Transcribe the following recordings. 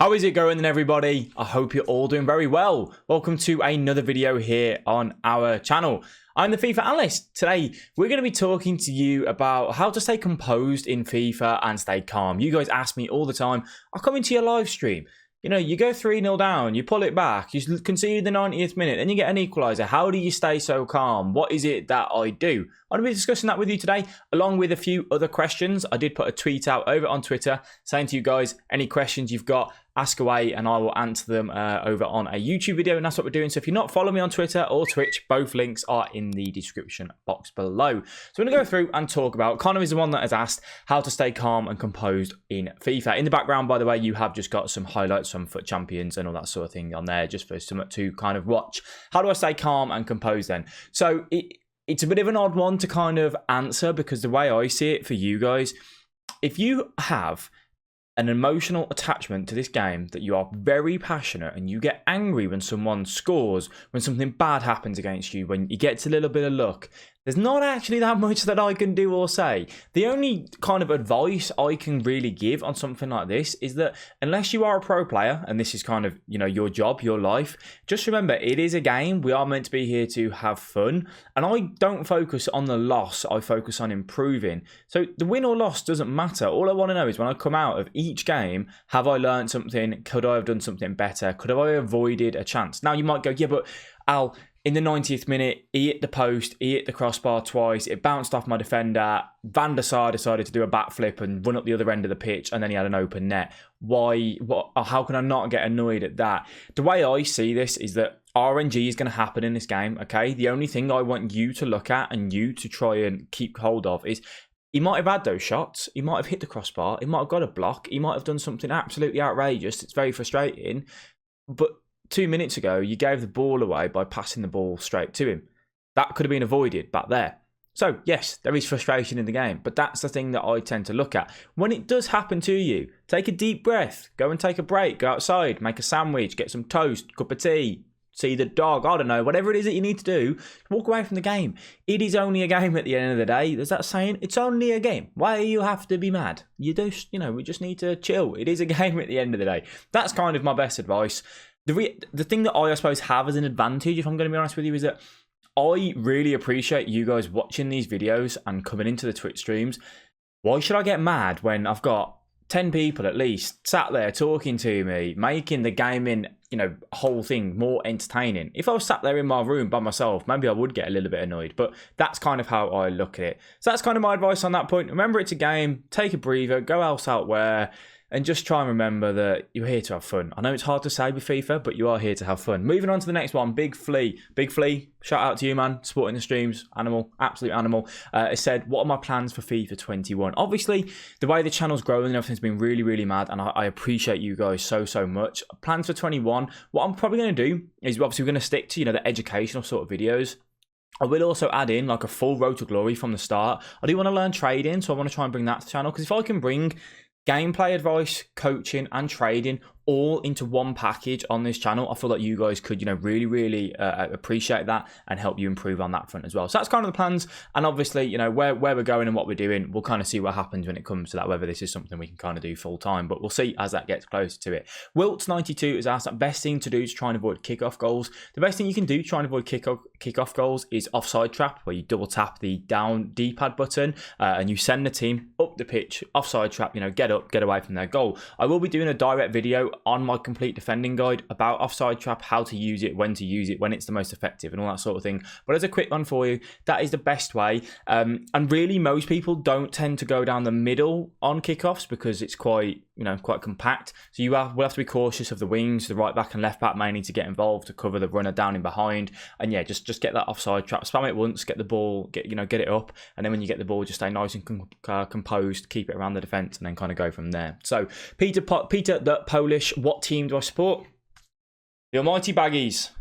How is it going then, everybody? I hope you're all doing very well. Welcome to another video here on our channel. I'm the Thefifaanalyst. Today, we're going to be talking to you about how to stay composed in FIFA and stay calm. You guys ask me all the time, I'll come into your live stream. You know, you go 3-0 down, you pull it back, you concede the 90th minute, then you get an equaliser. How do you stay so calm? What is it that I do? I'm going to be discussing that with you today, along with a few other questions. I did put a tweet out over on Twitter saying to you guys, any questions you've got, ask away and I will answer them over on a YouTube video, and that's what we're doing. So if you're not following me on Twitter or Twitch, both links are in the description box below. So I'm going to go through and talk about, Connor is the one that has asked how to stay calm and composed in FIFA. In the background, by the way, you have just got some highlights from FUT Champions and all that sort of thing on there, just for someone to kind of watch. How do I stay calm and composed then? So it's a bit of an odd one to kind of answer, because the way I see it for you guys, if you have an emotional attachment to this game, that you are very passionate and you get angry when someone scores, when something bad happens against you, when you get a little bit of luck, there's not actually that much that I can do or say. The only kind of advice I can really give on something like this is that unless you are a pro player, and this is kind of, you know, your job, your life, just remember it is a game. We are meant to be here to have fun. And I don't focus on the loss. I focus on improving. So the win or loss doesn't matter. All I want to know is when I come out of each game, have I learned something? Could I have done something better? Could I have avoided a chance? Now you might go, yeah, but Al, in the 90th minute, he hit the post, he hit the crossbar twice, it bounced off my defender, Van der Sar decided to do a backflip and run up the other end of the pitch, and then he had an open net. How can I not get annoyed at that? The way I see this is that RNG is going to happen in this game, okay? The only thing I want you to look at and you to try and keep hold of is, he might have had those shots, he might have hit the crossbar, he might have got a block, he might have done something absolutely outrageous. It's very frustrating, but 2 minutes ago, you gave the ball away by passing the ball straight to him. That could have been avoided back there. So, yes, there is frustration in the game, but that's the thing that I tend to look at. When it does happen to you, take a deep breath, go and take a break, go outside, make a sandwich, get some toast, cup of tea, see the dog, I don't know, whatever it is that you need to do, walk away from the game. It is only a game at the end of the day. There's that saying, it's only a game. Why do you have to be mad? We just need to chill. It is a game at the end of the day. That's kind of my best advice. The thing that I suppose have as an advantage, if I'm going to be honest with you, is that I really appreciate you guys watching these videos and coming into the Twitch streams. Why should I get mad when I've got 10 people at least sat there talking to me, making the gaming, whole thing more entertaining? If I was sat there in my room by myself, maybe I would get a little bit annoyed, but that's kind of how I look at it. So that's kind of my advice on that point. Remember, it's a game, take a breather, go else out where, and just try and remember that you're here to have fun. I know it's hard to say with FIFA, but you are here to have fun. Moving on to the next one, Big Flea. Big Flea, shout out to you, man. Supporting the streams, animal, absolute animal. It said, what are my plans for FIFA 21? Obviously, the way the channel's growing and everything's been really, really mad, and I appreciate you guys so much. Plans for 21, what I'm probably going to do is obviously we're going to stick to, the educational sort of videos. I will also add in like a full road to glory from the start. I do want to learn trading, so I want to try and bring that to the channel, because if I can bring gameplay advice, coaching and trading all into one package on this channel, I feel like you guys could, really appreciate that and help you improve on that front as well. So that's kind of the plans, and obviously, where we're going and what we're doing, we'll kind of see what happens when it comes to that, whether this is something we can kind of do full time, but we'll see as that gets closer to it. Wilts92 has asked, the best thing to do is try and avoid kickoff goals. The best thing you can do to try and avoid kickoff goals is offside trap, where you double tap the down D-pad button and you send the team up the pitch, offside trap, get up, get away from their goal. I will be doing a direct video on my complete defending guide about offside trap, how to use it, when it's the most effective and all that sort of thing. But as a quick one for you, that is the best way. And really, most people don't tend to go down the middle on kickoffs because it's quite compact. So we'll have to be cautious of the wings. The right back and left back may need to get involved to cover the runner down in behind. And yeah, just get that offside trap, spam it once, get the ball, get it up, and then when you get the ball, just stay nice and composed, keep it around the defense, and then kind of go from there. So Peter the Polish, what team do I support? The almighty Baggies.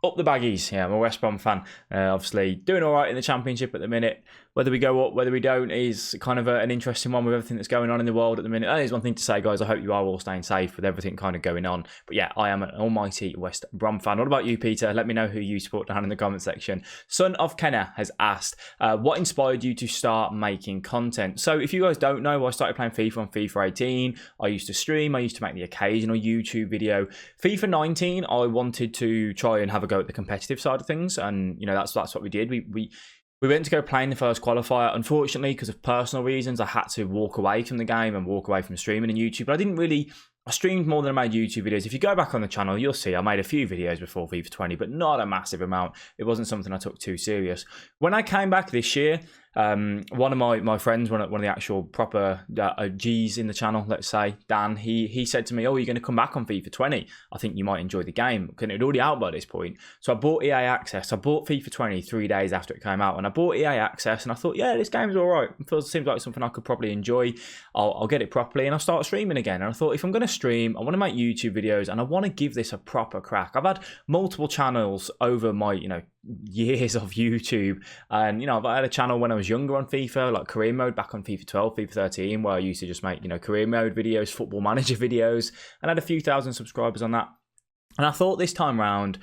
Up the Baggies. Yeah, I'm a West Brom fan. Obviously doing all right in the Championship at the minute. whether we go up, whether we don't, is kind of an interesting one with everything that's going on in the world at the minute. That is one thing to say, guys. I hope you are all staying safe with everything kind of going on. But yeah, I am an almighty West Brom fan. What about you, Peter? Let me know who you support down in the comment section. Son of Kenna has asked, what inspired you to start making content? So if you guys don't know, I started playing FIFA on FIFA 18. I used to stream. I used to make the occasional YouTube video. FIFA 19, I wanted to try and have a go at the competitive side of things. And, you know, that's what we did. We went to go play in the first qualifier. Unfortunately, because of personal reasons, I had to walk away from the game and walk away from streaming and YouTube. But I streamed more than I made YouTube videos. If you go back on the channel, you'll see I made a few videos before FIFA 20, but not a massive amount. It wasn't something I took too serious. When I came back this year, one of my friends, one of the actual proper G's in the channel, let's say, Dan, he said to me, "Oh, you're going to come back on FIFA 20. I think you might enjoy the game." And it had already out by this point. So I bought EA Access. I bought FIFA 20 3 days after it came out, and I bought EA Access, and I thought, yeah, this game's all right. It seems like something I could probably enjoy. I'll get it properly, and I'll start streaming again. And I thought, if I'm going to stream, I want to make YouTube videos, and I want to give this a proper crack. I've had multiple channels over my, years of YouTube, and I've had a channel when I was younger on FIFA, like career mode back on FIFA 12, FIFA 13, where I used to just make career mode videos, football manager videos, and I had a few thousand subscribers on that. And I thought this time round,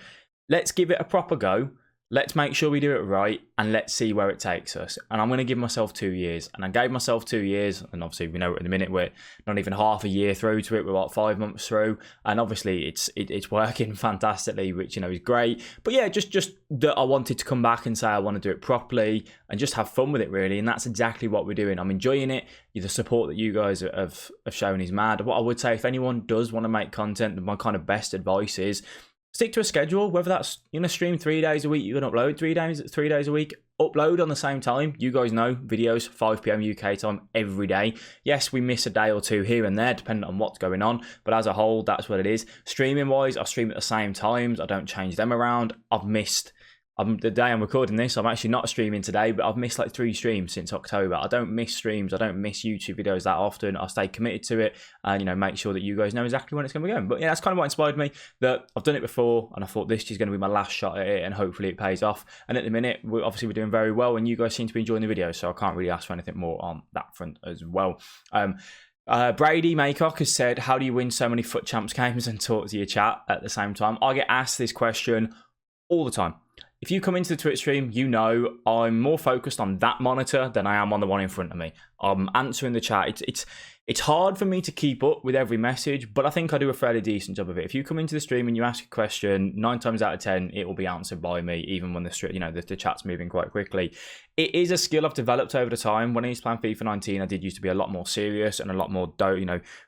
let's give it a proper go. Let's make sure we do it right, and let's see where it takes us. And I'm going to give myself 2 years. And I gave myself 2 years, and obviously we know at the minute we're not even half a year through to it. We're about 5 months through, and obviously it's working fantastically, which is great. But yeah, just that I wanted to come back and say I want to do it properly and just have fun with it, really. And that's exactly what we're doing. I'm enjoying it. The support that you guys have shown is mad. What I would say, if anyone does want to make content, my kind of best advice is, stick to a schedule, whether that's stream 3 days a week, you can upload 3 days a week, upload on the same time. You guys know videos 5 p.m. UK time every day. Yes, we miss a day or two here and there depending on what's going on, but as a whole, that's what it is. Streaming wise, I stream at the same times. I don't change them around. The day I'm recording this, I'm actually not streaming today, but I've missed like 3 streams since October. I don't miss streams. I don't miss YouTube videos that often. I stay committed to it and, make sure that you guys know exactly when it's going to be going. But yeah, that's kind of what inspired me, that I've done it before, and I thought this is going to be my last shot at it, and hopefully it pays off. And at the minute, we're doing very well, and you guys seem to be enjoying the videos, so I can't really ask for anything more on that front as well. Brady Maycock has said, how do you win so many FUT Champs games and talk to your chat at the same time? I get asked this question all the time. If you come into the Twitch stream, I'm more focused on that monitor than I am on the one in front of me. I'm answering the chat. It's hard for me to keep up with every message, but I think I do a fairly decent job of it. If you come into the stream and you ask a question, 9 times out of 10, it will be answered by me, even when the chat's moving quite quickly. It is a skill I've developed over the time. When I used to play FIFA 19, I did used to be a lot more serious and a lot more,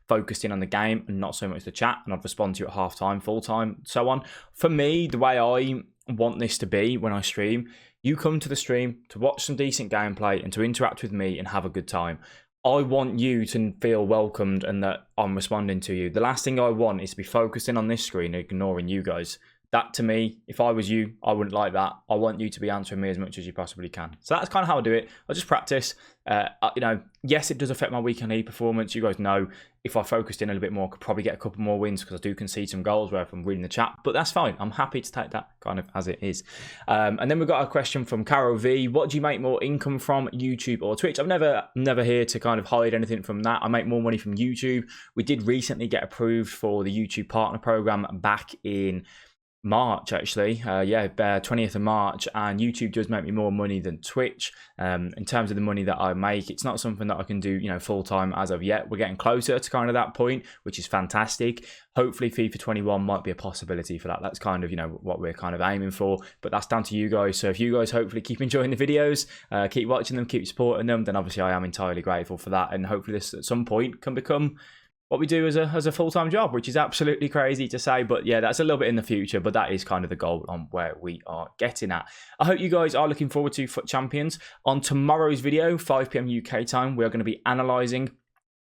focused in on the game and not so much the chat. And I'd respond to you at half time, full time, so on. For me, the way I want this to be when I stream, you come to the stream to watch some decent gameplay and to interact with me and have a good time. I want you to feel welcomed and that I'm responding to you. The last thing I want is to be focusing on this screen and ignoring you guys. That, to me, if I was you, I wouldn't like that. I want you to be answering me as much as you possibly can. So that's kind of how I do it. I just practice. Yes, it does affect my weekend league performance. You guys know, if I focused in a little bit more, I could probably get a couple more wins, because I do concede some goals where I'm reading the chat. But that's fine. I'm happy to take that kind of as it is. And then we've got a question from Carol V. What do you make more income from, YouTube or Twitch? I'm never here to kind of hide anything from that. I make more money from YouTube. We did recently get approved for the YouTube Partner Program back in March, actually. 20th of March, and YouTube does make me more money than Twitch. In terms of the money that I make, it's not something that I can do full time as of yet. We're getting closer to kind of that point, which is fantastic. Hopefully FIFA 21 might be a possibility for that. That's kind of what we're kind of aiming for, but that's down to you guys. So if you guys hopefully keep enjoying the videos, keep watching them, keep supporting them, then obviously I am entirely grateful for that, and hopefully this at some point can become what we do as a full-time job, which is absolutely crazy to say, but yeah, that's a little bit in the future, but that is kind of the goal on where we are getting at. I hope you guys are looking forward to FUT Champions. On tomorrow's video, 5 p.m. UK time, we're going to be analysing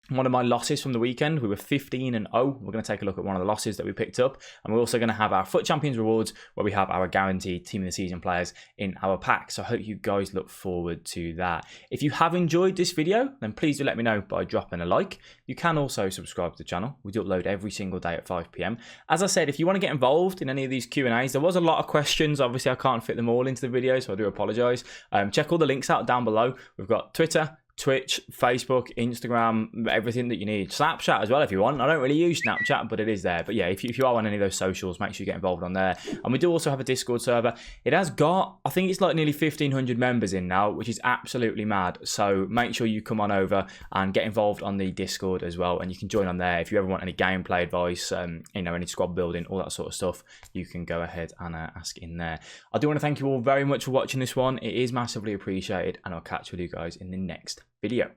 one of my losses from the weekend. We were 15-0. We're going to take a look at one of the losses that we picked up. And we're also going to have our Foot Champions rewards, where we have our guaranteed Team of the Season players in our pack. So I hope you guys look forward to that. If you have enjoyed this video, then please do let me know by dropping a like. You can also subscribe to the channel. We do upload every single day at 5 PM. As I said, if you want to get involved in any of these Q&As, there was a lot of questions. Obviously, I can't fit them all into the video, so I do apologise. Check all the links out down below. We've got Twitter, Twitch, Facebook, Instagram, everything that you need. Snapchat as well if you want. I don't really use Snapchat, but it is there. But yeah, if you are on any of those socials, make sure you get involved on there. And we do also have a Discord server. It has got, I think it's like nearly 1,500 members in now, which is absolutely mad. So make sure you come on over and get involved on the Discord as well. And you can join on there. If you ever want any gameplay advice, you know, any squad building, all that sort of stuff, you can go ahead and ask in there. I do want to thank you all very much for watching this one. It is massively appreciated, and I'll catch with you guys in the next video.